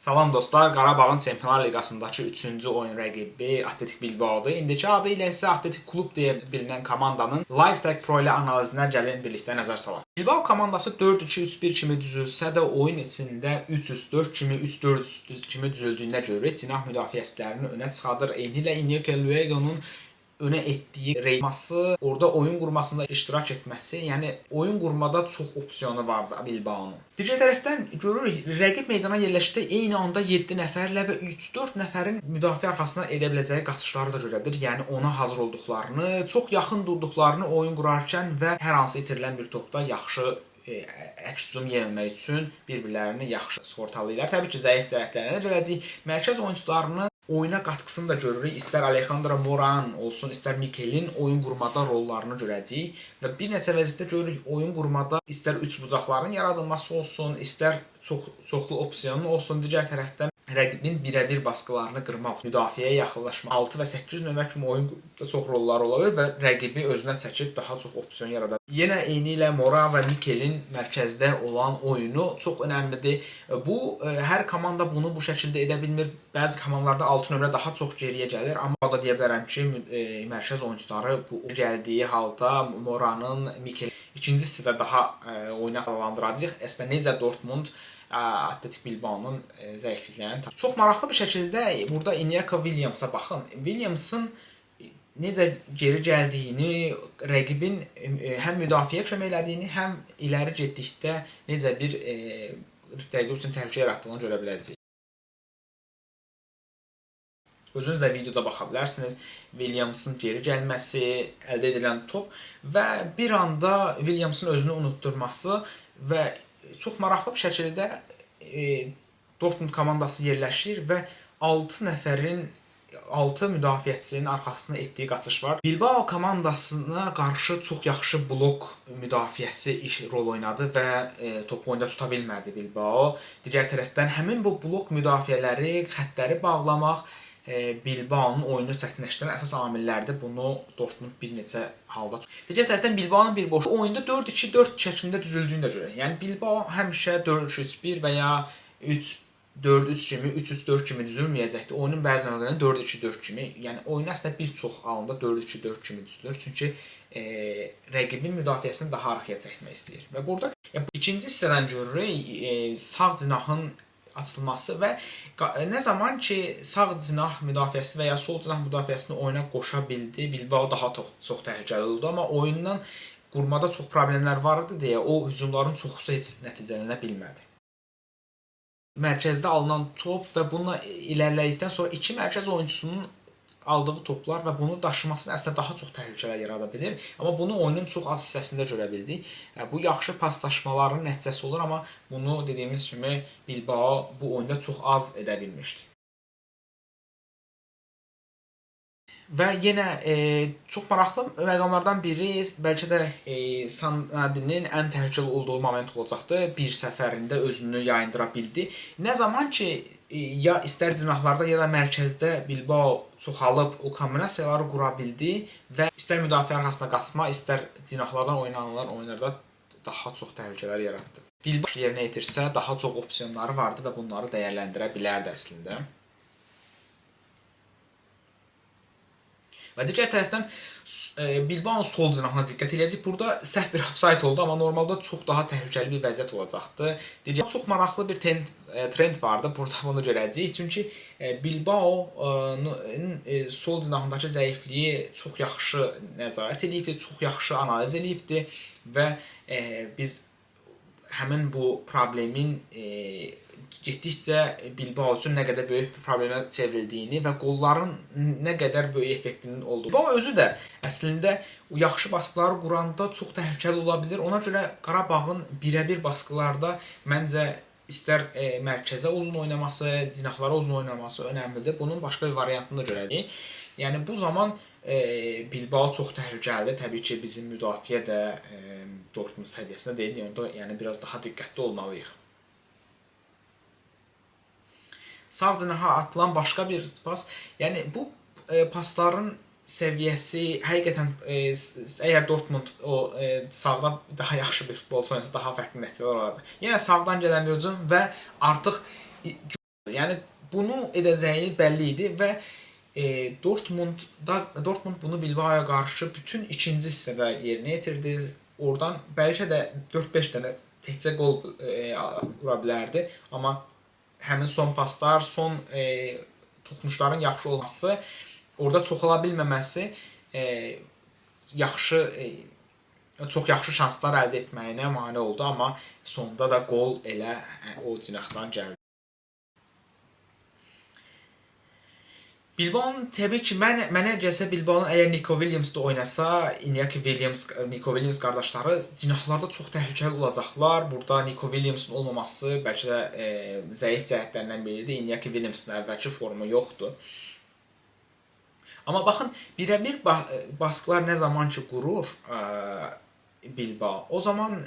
Salam dostlar, Qarabağın Çempionlar Liqasındakı 3-cü oyun rəqibi Atletik Bilbao'dur. İndiki adı ilə isə Atletik Klub deyə bilinən komandanın LiveTech Pro ilə analizinə gəlin birlikdə nəzər salaq. Bilbao komandası 4-2-3-1 kimi düzülsə də oyun içində 3-3-4 kimi, 3-4 kimi düzüldüyünə görə cinah müdafiəçilərini önə çıxardır. Eynilə Iñaki Luego'nun önə etdiyi reyması, orada oyun qurmasında iştirak etməsi, yəni oyun qurmada çox opsiyonu vardı Bilbao'nun. Digər tərəfdən görürük, rəqib meydana yerləşdi, eyni anda 7 nəfərlə və 3-4 nəfərin müdafiə arxasına edə biləcəyi qaçışları da görə bilir. Yəni ona hazır olduqlarını, çox yaxın durduqlarını oyun qurarkən və hər hansı itirilən bir topda yaxşı əks hücum yeməmək üçün bir-birlərini yaxşı sığortalayırlar. Təbii ki, zəif cəhətlərinə də gələcəyik. Mərkəz oyunçularını oyuna qatqısını da görürük. İstər Alejandro Moran olsun, istər Mikelin oyun qurmada rollarını görəcəyik və bir neçə vəziyyətdə görürük oyun qurmada istər üç bucaqların yaradılması olsun, istər çoxlu opsiyonun olsun, digər tərəfdən rəqibin birə-bir baskılarını qırmaq, müdafiəyə yaxınlaşmaq, 6 və 8 nömrə kimi oyunda çox rolları ola bilər və rəqibi özünə çəkib daha çox opsiyon yarada bilər. Yenə eyni ilə Mora və Mikelin mərkəzdə olan oyunu çox önəmlidir. Bu hər komanda bunu bu şəkildə edə bilmir. Bəzi komandalarda 6 nömrə daha çox geriyə gəlir, amma da deyə bilərəm ki, mərkəz oyunçuları bu gəldiyi halda Moranın, Mikelin ikincisi də daha oyunu asanlandıracaq. Əslində necə Dortmund Atletik Bilbao'nun zəifliklərini. Çox maraqlı bir şəkildə burada Iñaki Williams'a baxın. Williams'ın necə geri gəldiyini, rəqibin həm müdafiəyə kömək elədiyini, həm iləri getdikdə necə bir rəqib üçün təhlükə yaratdığını görə biləcəyik. Özünüz də videoda baxa bilərsiniz. Williams'ın geri gəlməsi, əldə edilən top və bir anda Williams'ın özünü unutturması və çox maraqlı bir şəkildə Dortmund komandası yerləşir və 6 nəfərin 6 müdafiəçinin arxasına etdiyi qaçış var. Bilbao komandasına qarşı çox yaxşı blok müdafiəsi rol oynadı və topu oyunda tuta bilmədi Bilbao. Digər tərəfdən həmin bu blok müdafiələri, xəttləri bağlamaq Bilbao'nun oyunu çətinləşdirən əsas amillərdir. Bunu Dortmund bir neçə halda. Digər tərəfdən Bilbao'nun bir boş oyunda 4-2-4 şəklində düzüldüyünü də görürük. Yəni Bilbao həmişə 4-3-1 və ya 3-4-3 kimi, 3-3-4 kimi düzülməyəcəkdir. Oyunun bəzi növlərində 4-2-4 kimi, yəni oyun əslində bir çox halında 4-2-4 kimi düzülür. Çünki rəqibin müdafiəsini daha arxaya çəkmək istəyir. Və burada ikinci hissədən görürük sağ cinahın açılması və nə zaman ki sağ cinah müdafiəsi və ya sol cinah müdafiəsini oyuna qoşa bildi, Bilbao daha çox təhlükəli oldu, amma oyundan qurmada çox problemlər var idi deyə o hücumların çoxusu heç nəticələnə bilmədi. Mərkəzdə alınan top və bununla ilərlədikdən sonra iki mərkəz oyunçusunun aldığı toplar və bunu daşımasını əslində daha çox təhlükələr yarada bilir. Amma bunu oyunun çox az hissəsində görə bildik. Bu yaxşı paslaşmaların nəticəsi olur, amma bunu dediyimiz kimi Bilbao bu oyunda çox az edə bilmişdi. Və yenə çox maraqlı məqamlardan biri bəlkə də Sanadinin ən təhlükəli olduğu moment olacaqdı. Bir səfərində özünü yayındıra bildi. Nə zaman ki ya istər cinahlarda ya da mərkəzdə Bilbao çoxalıb o kombinasiyaları qura bildi və istər müdafiə arxasına qaçma, istər cinahlardan oynanılan oyunlarda daha çox təhlükələr yaratdı. Bilbao yerinə yetirsə daha çox opsiyonları vardı və bunları dəyərləndirə bilərdi əslində. Və digər tərəfdən Bilbao'nun sol cinahına diqqət edəcək. Burada səhv bir offside oldu, amma normalda çox daha təhlükəli bir vəziyyət olacaqdı. Çox maraqlı bir trend vardı. Burada bunu görəcəyik. Çünki Bilbao'nun sol cinahındakı zəifliyi çox yaxşı nəzarət edibdi, çox yaxşı analiz edibdi və biz həmin bu problemin getdikcə Bilbao üçün nə qədər böyük bir problemə çevrildiyini və qolların nə qədər böyük effektinin olduğunu. Bilbao özü də əslində yaxşı baskıları quranda çox təhlükəli ola bilər. Ona görə Qarabağın birə-bir baskılarda məncə istər mərkəzə uzun oynaması, cinahlara uzun oynaması önəmlidir. Bunun başqa bir variantını da görəcəyik. Yəni bu zaman Bilbao çox təhlükəlidir. Təbii ki, bizim müdafiə də Dortmund səviyyəsində deyil. Yəni biraz daha diqqətli olmalıyıq. Sağ cinaha atılan başqa bir pas, yəni bu pasların səviyyəsi həqiqətən əgər Dortmund o sağda daha yaxşı bir futbolçu oynasa daha fərqli nəticələr olardı. Yenə sağdan gələn bir hücum və artıq Yəni bunu edəcəyi bəlli idi və Dortmund bunu Bilbao'ya qarşı bütün ikinci hissədə yerinə yetirdi. Oradan bəlkə də 4-5 dənə təkcə qol vura bilərdi, amma həmin son paslar, son toxunuşların yaxşı olması, orada çoxala bilməməsi çox yaxşı şanslar əldə etməyinə mane oldu, amma sonda da qol elə o cinahdan gəldi. Bilbao'nun təbii ki, mənə gəlsə Bilbao'nun əgər Nico Williams da oynasa, Iñaki Williams, Nico Williams qardaşları cinahlarda çox təhlükəli olacaqlar. Burada Nico Williams'ın olmaması bəlkə də zəif cəhətlərindən biridir. Iñaki Williams'ın əvvəlki formu yoxdur. Amma baxın, birə-bir baskılar nə zaman ki qurur Bilbao, o zaman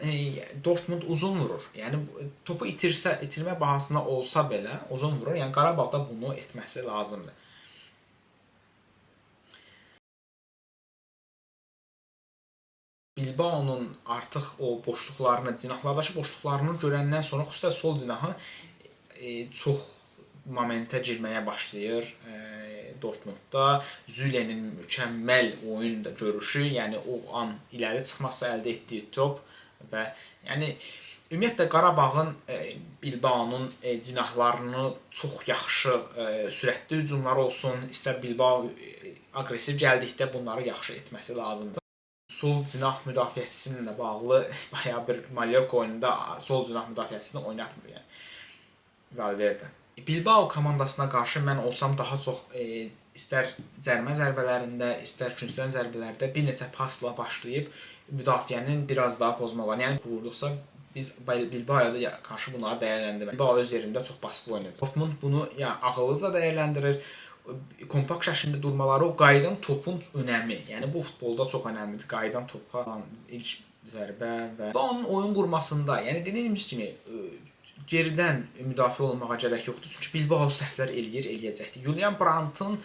Dortmund uzun vurur. Yəni topu itirmə bahasına olsa belə uzun vurur. Yəni Qarabağda bunu etməsi lazımdır. Bilbao'nun artıq o boşluqlarını, cinahlardakı boşluqlarını görəndən sonra xüsusən sol cinahı çox momentə girməyə başlayır Dortmundda. Zülenin mükəmməl oyun görüşü, yəni o an iləri çıxması, əldə etdiyi top və yəni ümumiyyətlə Qarabağın Bilbao'nun cinahlarını çox yaxşı sürətli hücumları olsun, istər Bilbao aqressiv gəldikdə bunları yaxşı etməsi lazımdır. Sol cinah müdafiəçisi ilə bağlı bayağı bir Mallorca oyununda sol cinah müdafiəçisini oynatmır yəni Valverde. Bilbao komandasına qarşı mən olsam daha çox istər cərimə zərbələrində, istər üçüncüdən zərbələrdə bir neçə pasla başlayıb müdafiənin biraz daha pozmalarını, yəni vurduqsa biz Bilbao'ya qarşı bunları dəyərləndirmək. Bilbao öz yerində çox baskılı oynayacaq. Dortmund bunu ya ağıllıca dəyərləndirir. Kompakt şəklində durmaları, o qayıdan topun önəmi, yəni bu futbolda çox önəmlidir. Qayıdan topa ilk zərbə və onun oyun qurmasında, yəni dediyimiz kimi geridən müdafiə olmağa gərək yoxdur. Çünki Bilbao səhvlər eləyəcəkdir. Julian Brandt'ın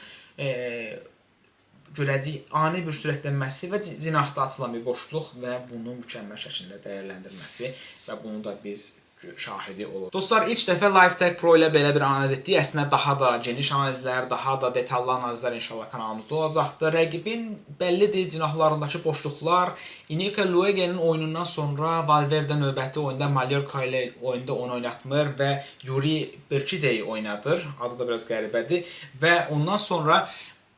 görəcəyi ani bir sürətlənməsi və cinahda açılan bir boşluq və bunu mükəmməl şəkildə dəyərləndirməsi və bunu da biz şahidi olur. Dostlar, ilk dəfə LiveTech Pro ilə belə bir analiz etdik. Əslində daha da geniş analizlər, daha da detallı analizlər inşallah kanalımızda olacaqdır. Rəqibin bəllidir cinahlarındakı boşluqlar. Iñaki Luege'nin oyunundan sonra Valverde növbəti oyunda Mallorca ilə oyunda onu oynatmır və Yuri Berchide'yi oynadır. Adı da biraz qəribədir və ondan sonra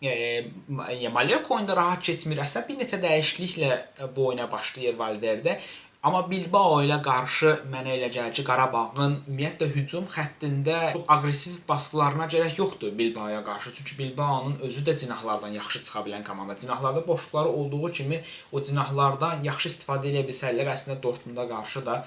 Mallorca oyunda rahat keçmir. Əslində bir neçə dəyişikliklə bu oyuna başlayır Valverde. Amma Bilbao ilə qarşı mənə elə gəlir ki, Qarabağın ümumiyyətlə hücum xəttində çox aqressiv baskılarına gərək yoxdur Bilbao'ya qarşı. Çünki Bilbao'nun özü də cinahlardan yaxşı çıxa bilən komanda. Cinahlarda boşluqları olduğu kimi o cinahlardan yaxşı istifadə edə bilsələr əslində Dortmunda qarşı da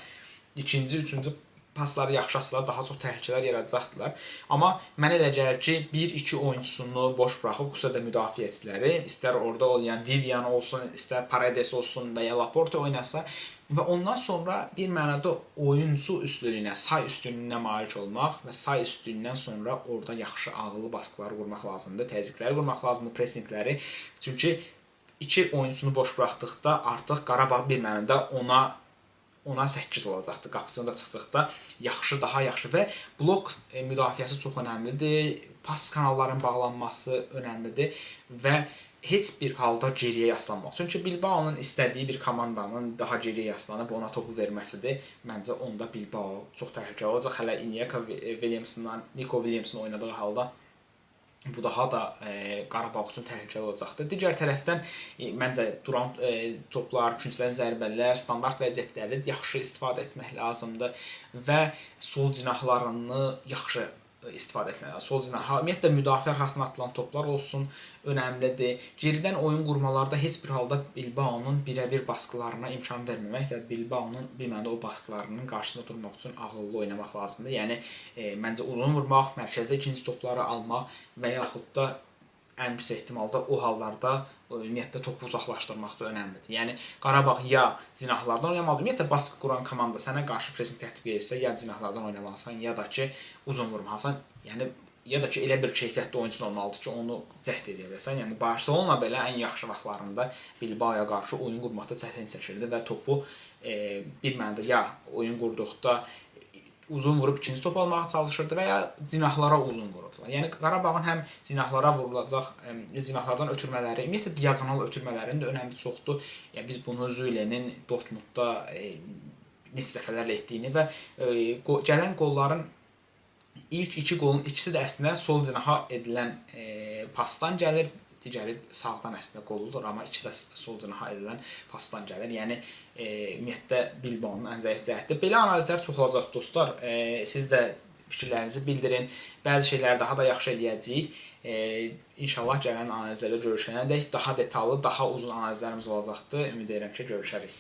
ikinci, üçüncü pasları yaxşı atsalar daha çox təhlükələr yaradacaqdılar. Amma mənə elə gəlir ki, 1-2 oyunçusunu boş buraxıb, xüsusən də müdafiəçiləri, istər orada olayan Vivian olsun, istər Paredes olsun və ya Laporte oynasa və ondan sonra bir mənada oyuncu üstünlüyünə, say üstünlüyünə malik olmaq və say üstünlüyündən sonra orada yaxşı ağıllı baskıları qurmaq lazımdır, təzyiqləri qurmaq lazımdır, pressingləri. Çünki 2 oyunçusunu boş buraxdıqda artıq Qarabağ bir mənada ona 8 olacaqdır. Qapıcını da çıxdıqda yaxşı, daha yaxşı və blok müdafiəsi çox önəmlidir. Pas kanalların bağlanması önəmlidir və heç bir halda geriyə yaslanmaq. Çünki Bilbao'nun istədiyi bir komandanın daha geriyə yaslanıb ona topu verməsidir. Məncə onda Bilbao çox təhlükəli olacaq. Hələ Iñaki Williams'dan, Nico Williams'ın oynadığı halda bu daha da Qarabağ üçün təhlükəli olacaqdır. Digər tərəfdən məncə duran toplar, künclərin zərbələr, standart vəziyyətləri yaxşı istifadə etmək lazımdır və sol cinahlarını yaxşı istifadə etmək lazımdır. Sol cinah, ümumiyyətlə müdafiə arxasına atılan toplar olsun, önəmlidir. Geridən oyun qurmalarda heç bir halda Bilbao'nun birə-bir baskılarına imkan verməmək və Bilbao'nun bir mənada o baskılarının qarşısında durmaq üçün ağıllı oynamaq lazımdır. Yəni məncə uzun vurmaq, mərkəzdə ikinci topları almaq və yaxud da ən pis ehtimalda o hallarda ümumiyyətlə topu uzaqlaşdırmaq da önəmlidir. Yəni Qarabağ ya cinahlardan oynamalıdır. Ümumiyyətlə baskı quran komanda sənə qarşı pressing tətbiq edirsə, ya cinahlardan oynamalısan, ya da ki uzun vurmalısan. Yəni ya da ki elə bir keyfiyyətli oyunçun olmalıdır ki, onu cəhd edə biləsən. Yəni Barcelona belə ən yaxşı vaxtlarında Bilbao'ya qarşı oyun qurmaqda çətin çəkirdi və topu bir mənada ya oyun qurduqda uzun vurub ikinci top almağa çalışırdı və ya cinahlara uzun vururdular. Yəni Qarabağın həm cinahlara vurulacaq, cinahlardan ötürmələri, ümumiyyətlə diaqonal ötürmələrinin də önəmi çoxdur. Yəni biz bunu Zülenin Dortmundda neçə dəfələrlə etdiyini və gələn qolların ilk 2 qolun ikisi də əslində sol cinaha edilən pasdan gəlir. Digəri sağdan əslində qol olur, amma ikisi də sol cinaha edilən pasdan gəlir. Yəni ümumiyyətlə Bilbaonun ən zəif cəhətidir. Belə analizlər çox olacaq dostlar. Siz də fikirlərinizi bildirin. Bəzi şeyləri daha da yaxşı eləyəcəyik. İnşallah gələn analizlərdə görüşənədək daha detallı, daha uzun analizlərimiz olacaqdır. Ümid edirəm ki, görüşərik.